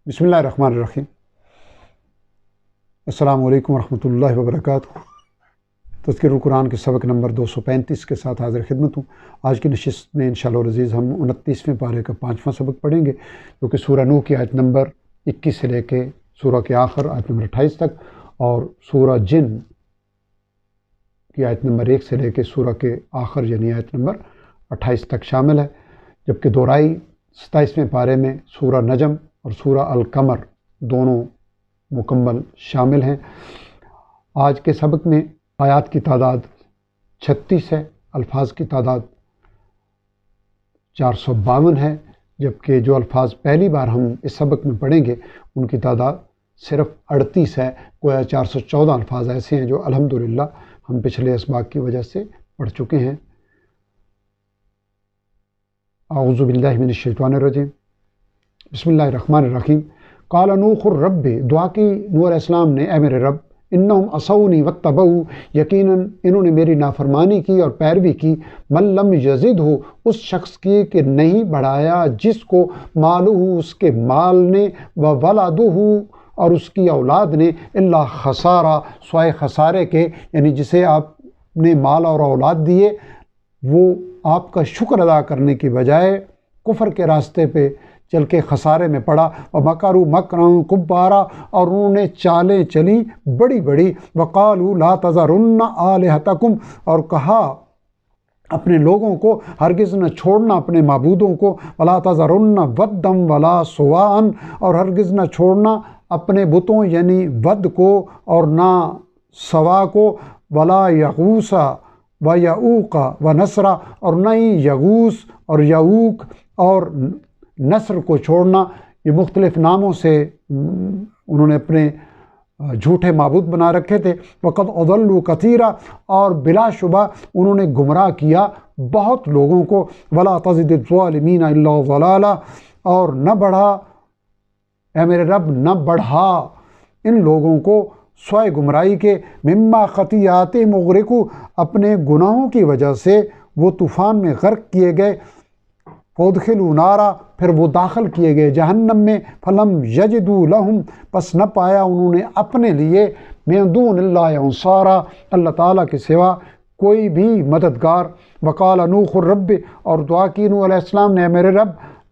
بسم اللہ الرحمن الرحیم۔ السلام علیکم ورحمۃ اللہ وبرکاتہ۔ تذکرہ القرآن کے سبق نمبر 235 کے ساتھ حاضر خدمت ہوں۔ آج کی نشست میں انشاءاللہ العزیز ہم 29ویں پارے کا 5واں سبق پڑھیں گے، جو کہ سورہ نوح کی آیت نمبر 21 سے لے کے سورہ کے آخر آیت نمبر 28 تک، اور سورہ جن کی آیت نمبر 1 سے لے کے سورہ کے آخر یعنی آیت نمبر 28 تک شامل ہے، جبکہ دورائی 27ویں پارے میں سورہ نجم اور سورہ القمر دونوں مکمل شامل ہیں۔ آج کے سبق میں آیات کی تعداد 36 ہے، الفاظ کی تعداد 452 ہے، جبکہ جو الفاظ پہلی بار ہم اس سبق میں پڑھیں گے ان کی تعداد صرف 38 ہے۔ گویا 414 الفاظ ایسے ہیں جو الحمدللہ ہم پچھلے اسباق کی وجہ سے پڑھ چکے ہیں۔ اعوذ باللہ من الشیطان الرجیم، بسم اللہ الرحمن الرحیم۔ قال نوح الرب، دعا کی نوح علیہ السلام نے، اے میرے رب، انہم عصونی واتبعوا، یقیناً انہوں نے میری نافرمانی کی اور پیروی کی، من لم یزدہ، اس شخص کی کہ نہیں بڑھایا جس کو مالہ، اس کے مال نے، وولدہ، اور اس کی اولاد نے، الا خسارہ، سوائے خسارے کے، یعنی جسے آپ نے مال اور اولاد دیے وہ آپ کا شکر ادا کرنے کی بجائے کفر کے راستے پہ چل کے خسارے میں پڑا۔ وَمَكَرُوا مَكْرًا كُبَّارًا، اور انہوں نے چالیں چلی بڑی بڑی۔ وَقَالُوا لَا تَذَرُنَّ آلِهَتَكُمْ، اور کہا اپنے لوگوں کو ہرگز نہ چھوڑنا اپنے معبودوں کو، وَلَا تَذَرُنَّ وَدًّا وَلَا سُوَاعًا، اور ہرگز نہ چھوڑنا اپنے بتوں یعنی ود کو اور نہ سوا کو، وَلَا یغوث وَیعوق وَنَسْرَ، اور نہ ہی یغوث اور یعوق اور نصر کو چھوڑنا۔ یہ مختلف ناموں سے انہوں نے اپنے جھوٹے معبود بنا رکھے تھے۔ وَقَدْ أَضَلُّوا كَثِيرًا، اور بلا شبہ انہوں نے گمراہ کیا بہت لوگوں کو۔ وَلَا تَزِدِ الظَّالِمِينَ إِلَّا ضَلَالًا، اور نہ بڑھا، اے میرے رب نہ بڑھا ان لوگوں کو سوائے گمراہی کے۔ مما خطیئاتہم اغرقوا، اپنے گناہوں کی وجہ سے وہ طوفان میں غرق کیے گئے۔ فَأُدْخِلُوا نَارًا، پھر وہ داخل کیے گئے جہنم میں۔ فَلَمْ يَجِدُوا لَهُمْ، پس نہ پایا انہوں نے اپنے لیے، مِن دُونِ اللہِ أَنصارًا، اللہ تعالیٰ کے سوا کوئی بھی مددگار۔ وَقَالَ نُوحُ الرَّبِّ، اور دعا کی نوح علیہ السلام نے، اے میرے رب،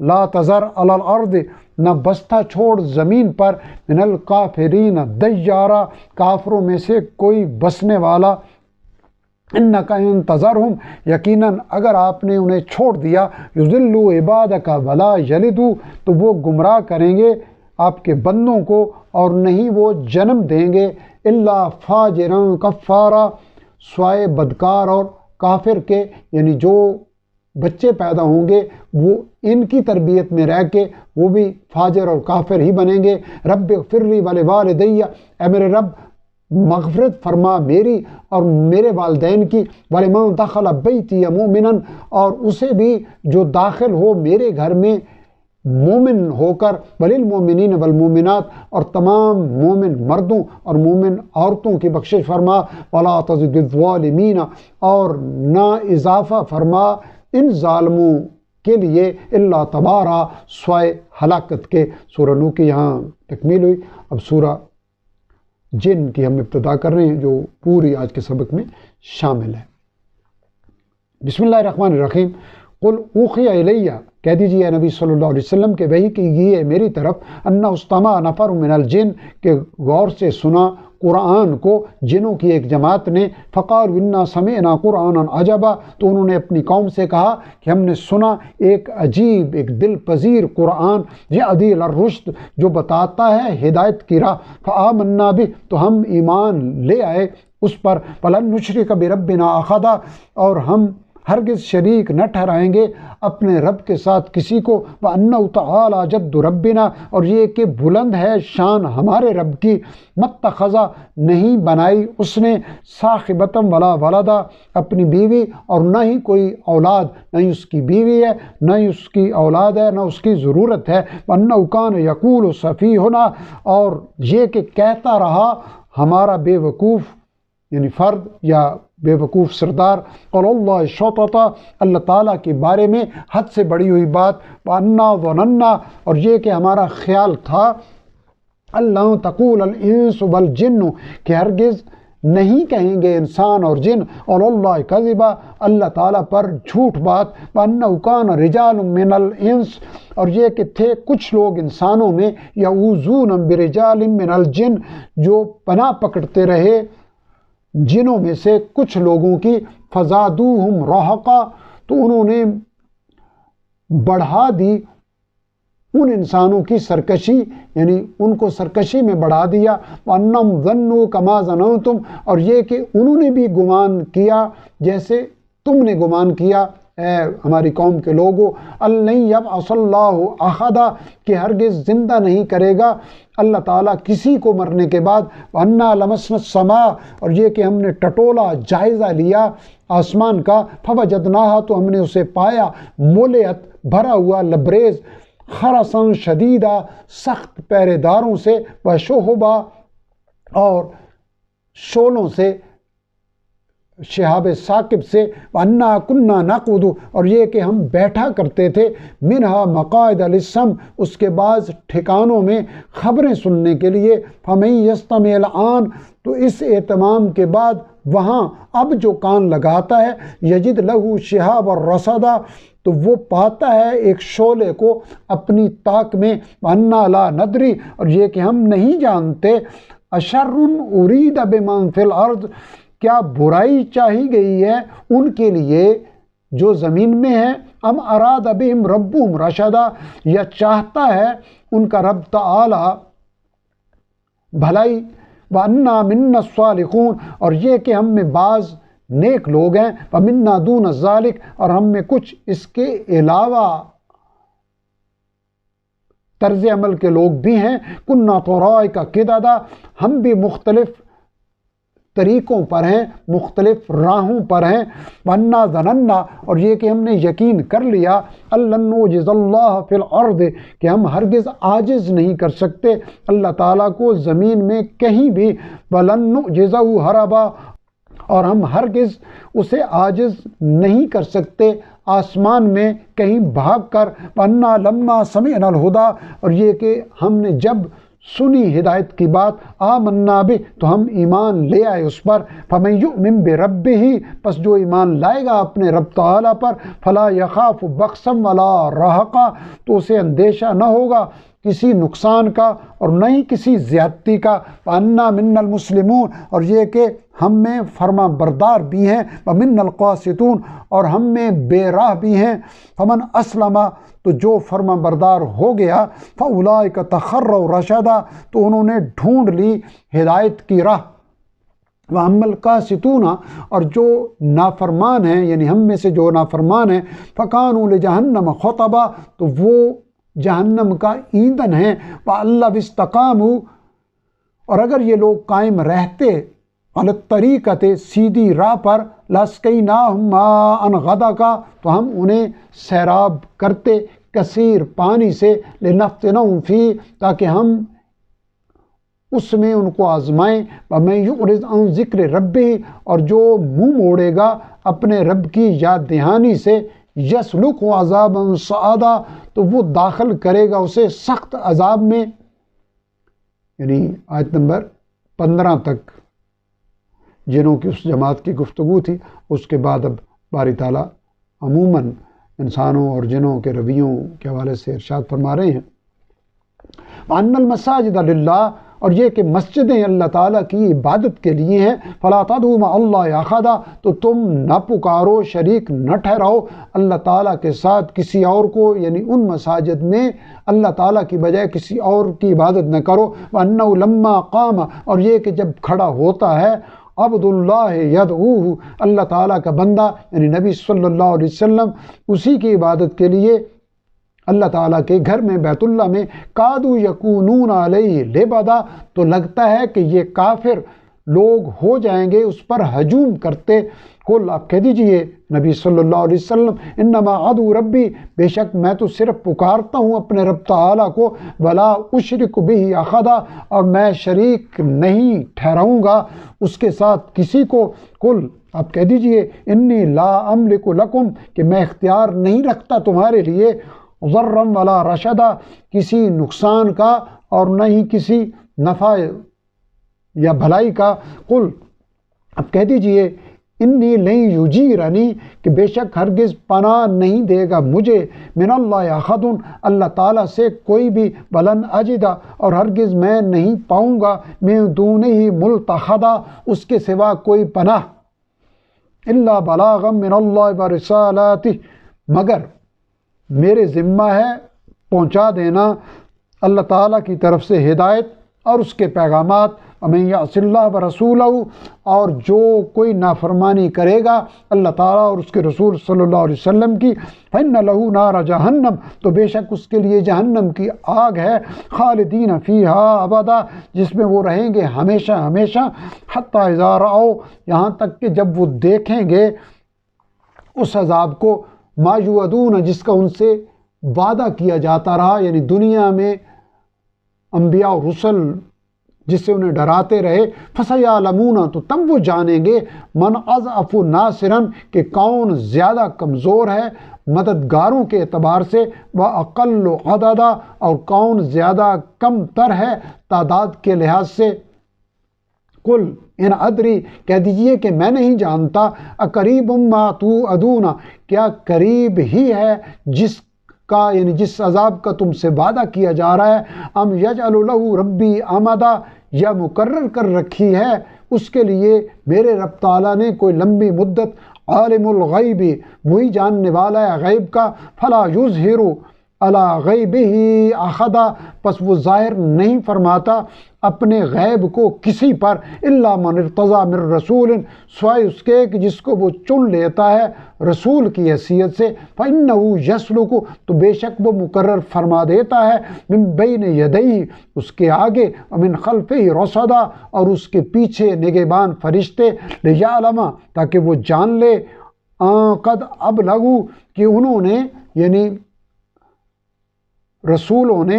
لا تذر علی الارض، نہ بستہ چھوڑ زمین پر، من الکافرین دیارا، کافروں میں سے کوئی بسنے والا۔ انک ان تذرہم، یقیناً اگر آپ نے انہیں چھوڑ دیا، یضلوا عبادک ولا یلدوا، تو وہ گمراہ کریں گے آپ کے بندوں کو اور نہیں وہ جنم دیں گے، الا فاجرا کفارا، سوائے بدکار اور کافر کے، یعنی جو بچے پیدا ہوں گے وہ ان کی تربیت میں رہ کے وہ بھی فاجر اور کافر ہی بنیں گے۔ رب اغفر لی ولوالدی، اے میرے رب مغفرت فرما میری اور میرے والدین کی، ولمن دخل بیتی مؤمنا، اور اسے بھی جو داخل ہو میرے گھر میں مومن ہو کر، وللمؤمنین والمؤمنات، اور تمام مومن مردوں اور مومن عورتوں کی بخشش فرما۔ ولا تزد الظالمین، اور نہ اضافہ فرما ان ظالموں کے لیے، الا تبارا، سوائے ہلاکت کے۔ سورہ نوح کی یہاں تکمیل ہوئی۔ اب سورہ جن کی ہم ابتدا کر رہے ہیں، جو پوری آج کے سبق میں شامل ہے۔ بسم اللہ الرحمن الرحیم۔ قل اوحی الی، کہہ دیجیے اے نبی صلی اللہ علیہ وسلم کہ وحی کی گئی ہے میری طرف، انہ استمع نفر من الجن، کہ غور سے سنا قرآن کو جنوں کی ایک جماعت نے، فقالوا انا سمعنا قرآنا عجبا، تو انہوں نے اپنی قوم سے کہا کہ ہم نے سنا ایک عجیب، ایک دل پذیر قرآن، یہدی الی الرشد، جو بتاتا ہے ہدایت کی راہ، فآمنا بہ، تو ہم ایمان لے آئے اس پر، ولن نشرک بربنا احدا، اور ہم ہرگز شریک نہ ٹھہرائیں گے اپنے رب کے ساتھ کسی کو، وَأَنَّهُ تَعَالَى جَدُّ رَبِّنَا، اور یہ کہ بلند ہے شان ہمارے رب کی، مَتَّخَذَ، نہیں بنائی اس نے، صَاحِبَةً وَلَا وَلَدًا، اپنی بیوی اور نہ ہی کوئی اولاد، نہ ہی اس کی بیوی ہے نہ ہی اس کی اولاد ہے، نہ اس کی ضرورت ہے۔ وَأَنَّهُ كَانَ يَقُولُ سَفِيهُنَا، اور یہ کہ کہتا رہا ہمارا بے وقوف یعنی فرد یا بے وقوف سردار، اور اللہ شططا، اللہ تعالیٰ کے بارے میں حد سے بڑی ہوئی بات، وَأَنَّا ظَنَنَّا، اور یہ کہ ہمارا خیال تھا، اللہ تقول الانس والجن، کہ ہرگز نہیں کہیں گے انسان اور جن، اور اللہ کذبا، اللہ تعالیٰ پر جھوٹ بات، وَأَنَّهُ كَانَ رِجَالٌ مِّنَ الْإِنسِ، اور یہ کہ تھے کچھ لوگ انسانوں میں، يَعُوذُونَ بِرِجَالٍ مِّنَ الْجِنِّ، جو پناہ پکڑتے رہے جنوں میں سے کچھ لوگوں کی، فَزَادُوهُمْ رَهَقًا، تو انہوں نے بڑھا دی ان انسانوں کی سرکشی، یعنی ان کو سرکشی میں بڑھا دیا، وَأَنَّهُمْ ظَنُّوا كَمَا ظَنَنْتُمْ، اور یہ کہ انہوں نے بھی گمان کیا جیسے تم نے گمان کیا اے ہماری قوم کے لوگوں، أَلَّن يَبْعَثَ اللَّهُ أَحَدًا، کہ ہرگز زندہ نہیں کرے گا اللہ تعالیٰ کسی کو مرنے کے بعد، وَأَنَّا لَمَسْنَا السَّمَاءَ، اور یہ کہ ہم نے ٹٹولا جائزہ لیا آسمان کا، فَوَجَدْنَاهَا، تو ہم نے اسے پایا، مُلِئَتْ بھرا ہوا، لبریز، خرساً شدیدہ، سخت پہرے داروں سے، وشہبا، اور شولوں سے، شہاب ثاقب سے، وَأَنَّا كُنَّا نَقْعُدُ، اور یہ کہ ہم بیٹھا کرتے تھے، مِنْهَا مَقَاعِدَ لِلسَّمْعِ، اس کے بعض ٹھکانوں میں خبریں سننے کے لیے، فَمَن يَسْتَمِعِ الْآنَ، تو اس اہتمام کے بعد وہاں اب جو کان لگاتا ہے، یجد لہو شہاب الرصدا، تو وہ پاتا ہے ایک شعلے کو اپنی طاق میں، وَأَنَّا لَا نَدْرِي، اور یہ کہ ہم نہیں جانتے، أَشَرٌ أُرِيدَ بِمَنْ فِي الْأَرْضِ، کیا برائی چاہی گئی ہے ان کے لیے جو زمین میں ہے، ام اراد بہم ربہم رشدا، یا چاہتا ہے ان کا رب تعالی بھلائی، وَأَنَّا مِنَّا الصَّالِحُونَ، اور یہ کہ ہم میں بعض نیک لوگ ہیں، وَمِنَّا دُونَ ذَلِكَ، اور ہم میں کچھ اس کے علاوہ طرز عمل کے لوگ بھی ہیں، كُنَّا طَرَائِقَ قِدَدًا، ہم بھی مختلف طریقوں پر ہیں، مختلف راہوں پر ہیں، وَأَنَّا ظَنَنَّا، اور یہ کہ ہم نے یقین کر لیا، أَلَّن نُعْجِزَ اللَّهَ فِي الْأَرْضِ، کہ ہم ہرگز عاجز نہیں کر سکتے اللہ تعالیٰ کو زمین میں کہیں بھی، وَلَن نُعْجِزَهُ هَرَبًا، اور ہم ہرگز اسے عاجز نہیں کر سکتے آسمان میں کہیں بھاگ کر، وَأَنَّا لَمَّا سَمِعْنَا الْهُدَىٰ، اور یہ کہ ہم نے جب سنی ہدایت کی بات، آمنا بہ، تو ہم ایمان لے آئے اس پر، فَمَن یؤمن بِرَبِّهِ، پس جو ایمان لائے گا اپنے رب تعالیٰ پر، فَلَا يَخَافُ بَخْسًا وَلَا رَهَقًا، تو اسے اندیشہ نہ ہوگا کسی نقصان کا اور نہ ہی کسی زیادتی کا، وَأَنَّا مِنَّا الْمُسْلِمُونَ، اور یہ کہ ہم میں فرما بردار بھی ہیں، وَمِنَّا الْقَاسِطُونَ، اور ہم میں بے راہ بھی ہیں، فَمَنْ أَسْلَمَ، تو جو فرما بردار ہو گیا، فَأُولَٰئِكَ تَخَرَّوْا رَشَدًا، تو انہوں نے ڈھونڈ لی ہدایت کی راہ، وَأَمَّا الْقَاسِطُونَ، اور جو نافرمان ہیں یعنی ہم میں سے جو نافرمان ہیں، فَكَانُوا لِجَهَنَّمَ خَطَبًا، تو وہ جہنم کا ایندھن ہیں، وَأَن لَّوِ اسْتَقَامُوا، اور اگر یہ لوگ قائم رہتے، عَلَى الطَّرِيقَةِ، سیدھی راہ پر، لَأَسْقَيْنَاهُم مَّاءً غَدَقًا، تو ہم انہیں سیراب کرتے کثیر پانی سے، لِنَفْتِنَهُمْ فِيهِ، تاکہ ہم اس میں ان کو آزمائیں، وَمَن يُعْرِضْ عَن ذِكْرِ رَبِّهِ، اور جو منہ موڑے گا اپنے رب کی یاد دہانی سے، يَسْلُكْهُ عَذَابًا صَعَدًا، تو وہ داخل کرے گا اسے سخت عذاب میں، یعنی آیت نمبر 15 تک جنوں کی اس جماعت کی گفتگو تھی۔ اس کے بعد اب باری تعالیٰ عموماً انسانوں اور جنوں کے رویوں کے حوالے سے ارشاد فرما رہے ہیں، وَأَنَّ الْمَسَاجِدَ لِلَّهِ، اور یہ کہ مسجدیں اللہ تعالیٰ کی عبادت کے لیے ہیں، فَلَا تَدْعُوا مَعَ اللَّهِ أَحَدًا، تو تم نہ پکارو، شریک نہ ٹھہراؤ اللہ تعالیٰ کے ساتھ کسی اور کو، یعنی ان مساجد میں اللہ تعالیٰ کی بجائے کسی اور کی عبادت نہ کرو، وَأَنَّهُ لَمَّا قَامَ، اور یہ کہ جب کھڑا ہوتا ہے، عبد اللہ یدعوہ، اللہ تعالیٰ کا بندہ یعنی نبی صلی اللہ علیہ وسلم، اسی کی عبادت کے لیے اللہ تعالیٰ کے گھر میں بیت اللہ میں، کادو یکونون علیہ لبدا، تو لگتا ہے کہ یہ کافر لوگ ہو جائیں گے اس پر ہجوم کرتے۔ قل آپ کہہ دیجئے نبی صلی اللہ علیہ وسلم انما ادعو ربی، بے شک میں تو صرف پکارتا ہوں اپنے رب تعالیٰ کو، ولا اشرک بہ احدا، اور میں شریک نہیں ٹھہراؤں گا اس کے ساتھ کسی کو۔ قل آپ کہہ دیجئے انی لا املک لکم، کہ میں اختیار نہیں رکھتا تمہارے لیے، ضرا ولا رشدا، کسی نقصان کا اور نہ ہی کسی نفع یا بھلائی کا۔ قل اب کہہ دیجئے انی لن یجیرنی، کہ بے شک ہرگز پناہ نہیں دے گا مجھے، من اللہ احد، اللہ تعالیٰ سے کوئی بھی، ولن اجدا، اور ہرگز میں نہیں پاؤں گا، من دونہ ملتحدا، اس کے سوا کوئی پناہ، الا بلاغا من اللہ ورسالاتہ، مگر میرے ذمہ ہے پہنچا دینا اللہ تعالیٰ کی طرف سے ہدایت اور اس کے پیغامات۔ ومن یعص اللہ ورسولہ، اور جو کوئی نافرمانی کرے گا اللہ تعالیٰ اور اس کے رسول صلی اللہ علیہ وسلم کی، فإن لہ نار جہنم، تو بے شک اس کے لیے جہنم کی آگ ہے، خالدین فیہا ابدا، جس میں وہ رہیں گے ہمیشہ ہمیشہ، حتی اذا رأوا، یہاں تک کہ جب وہ دیکھیں گے اس عذاب کو، ما یوعدون، جس کا ان سے وعدہ کیا جاتا رہا، یعنی دنیا میں انبیاء و رسل جس سے انہیں ڈراتے رہے، فَسَيَعْلَمُونَ، تو تب وہ جانیں گے، من اضعف ناصرا، کہ کون زیادہ کمزور ہے مددگاروں کے اعتبار سے، وَأَقَلُّ عَدَدًا، اور کون زیادہ کم تر ہے تعداد کے لحاظ سے۔ قل ان ادری، کہہ دیجئے کہ میں نہیں جانتا، اقریب ما توعدون، کیا قریب ہی ہے جس کا، یعنی جس عذاب کا تم سے وعدہ کیا جا رہا ہے، ام یجعل لہ ربی امدا، یا مقرر کر رکھی ہے اس کے لیے میرے رب تعالیٰ نے کوئی لمبی مدت، عالم الغیب، وہی جاننے والا ہے غیب کا، فلا یظہر علی غیبہ احدا، پس وہ ظاہر نہیں فرماتا اپنے غیب کو کسی پر، الا من ارتضی من رسول، سوائے اس کے کہ جس کو وہ چن لیتا ہے رسول کی حیثیت سے، فإنہ یسلک، تو بے شک وہ مقرر فرما دیتا ہے، من بین یدیہ، اس کے آگے، ومن خلفہ رصدا، اور اس کے پیچھے نگہبان فرشتے، لیعلم، تاکہ وہ جان لے، قد ابلغوا، کہ انہوں نے، یعنی رسولوں نے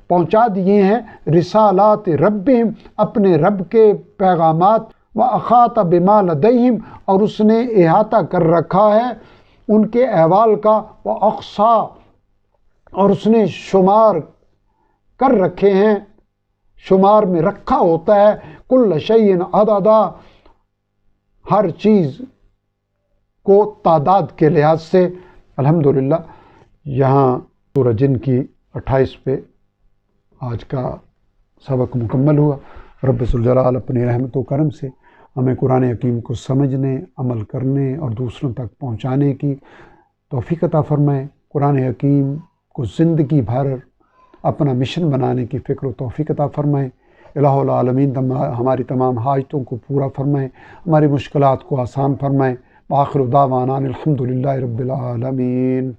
پہنچا دیے ہیں، رسالات ربہم، اپنے رب کے پیغامات، وَأَحَاطَ بِمَا لَدَيْهِمْ، اور اس نے احاطہ کر رکھا ہے ان کے احوال کا، وَأَحْصَىٰ، اور اس نے شمار کر رکھے ہیں، شمار میں رکھا ہوتا ہے، كُلَّ شَيْءٍ عَدَدًا، ہر چیز کو تعداد کے لحاظ سے۔ الحمدللہ یہاں سورہ جن کی 28 پہ آج کا سبق مکمل ہوا۔ رب ذوالجلال اپنی رحمت و کرم سے ہمیں قرآن حکیم کو سمجھنے، عمل کرنے اور دوسروں تک پہنچانے کی توفیق عطا فرمائے۔ قرآن حکیم کو زندگی بھر اپنا مشن بنانے کی فکر و توفیق عطا فرمائے۔ الہ العالمین ہماری تمام حاجتوں کو پورا فرمائے، ہماری مشکلات کو آسان فرمائے۔ وآخر دعوانا الحمدللہ رب العالمین۔